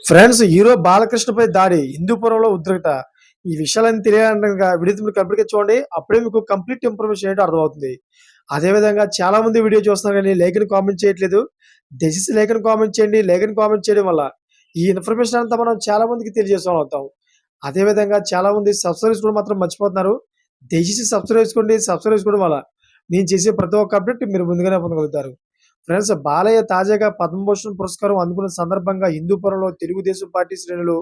Friends, hero బాలకృష్ణపై దాడి, హిందూపురంలో ఉద్రిక్తత. ఈ విషయాలన్నీ తెలియాలంటే వీడియో మీరు కంప్లీట్‌గా చూడండి. అప్పుడే మీకు కంప్లీట్ ఇన్ఫర్మేషన్ ఏంటో అర్థమవుతుంది. అదే విధంగా చాలా మంది వీడియో చూస్తున్నారు గానీ లైక్‌ని కామెంట్ చేయట్లేదు. దయచేసి లైక్‌ని కామెంట్ చేయండి. లైక్‌ని కామెంట్ చేయడం వల్ల ఈ ఇన్ఫర్మేషన్ అంతా మనం చాలా మందికి తెలియజేసేవాళ్ళం అవుతాం. అదే విధంగా చాలా మంది సబ్స్క్రైబ్ చేసుకోవడం మాత్రం మర్చిపోతున్నారు. దయచేసి సబ్స్క్రైబ్ చేసుకోండి. సబ్స్క్రైబ్ చేసుకోవడం వల్ల నేను చేసే ప్రతి ఒక్క అప్డేట్ మీరు ముందుగానే పొందగలుగుతారు. ఫ్రెండ్స్, బాలయ్య తాజాగా పద్మభూషణ్ పురస్కారం అందుకున్న సందర్భంగా హిందూపురంలో తెలుగుదేశం పార్టీ శ్రేణులు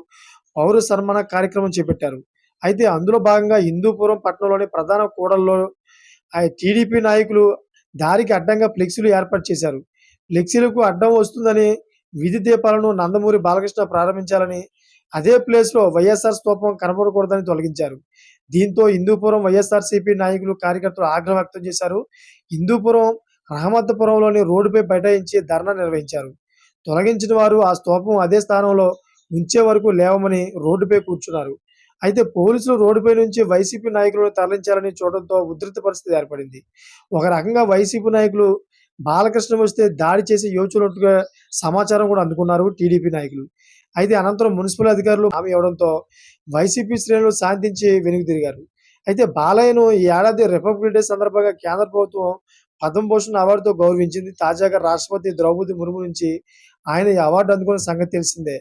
పౌర సన్మాన కార్యక్రమం చేపట్టారు. అయితే అందులో భాగంగా హిందూపురం పట్టణంలోని ప్రధాన కూడల్లో టీడీపీ నాయకులు దారికి అడ్డంగా ఫ్లెక్సీలు ఏర్పాటు చేశారు. ఫ్లెక్సీలకు అడ్డం వస్తుందని వీధి దీపాలను నందమూరి బాలకృష్ణ ప్రారంభించాలని, అదే ప్లేస్‌లో వైఎస్ఆర్ స్తూపం కనపడకూడదని తొలగించారు. దీంతో హిందూపురం వైఎస్ఆర్‌సీపీ నాయకులు, కార్యకర్తలు ఆగ్రహం వ్యక్తం చేశారు. హిందూపురం రహమత్పురంలోని రోడ్డుపై బైఠాయించి ధర్నా నిర్వహించారు. తొలగించిన వారు ఆ స్తూపం అదే స్థానంలో ఉంచే వరకు లేవమని రోడ్డుపై కూర్చున్నారు. అయితే పోలీసులు రోడ్డుపై నుంచి వైసీపీ నాయకులను తరలించాలని చూడడంతో ఉద్రిక్త పరిస్థితి ఏర్పడింది. ఒక రకంగా వైసీపీ నాయకులు బాలకృష్ణ వస్తే దాడి చేసి యోచున్నట్టుగా సమాచారం కూడా అందుకున్నారు టీడీపీ నాయకులు. అయితే అనంతరం మున్సిపల్ అధికారులు హామీ ఇవ్వడంతో వైసీపీ శ్రేణులు శాంతించి వెనుదిరిగారు. అయితే బాలయ్యను ఈ ఏడాది రిపబ్లిక్ డే సందర్భంగా కేంద్ర ప్రభుత్వం పద్మభూషణ్ అవార్డుతో గౌరవించింది. తాజాగా రాష్ట్రపతి ద్రౌపది ముర్ము నుంచి ఆయన ఈ అవార్డు అందుకున్న సంగతి తెలిసిందే.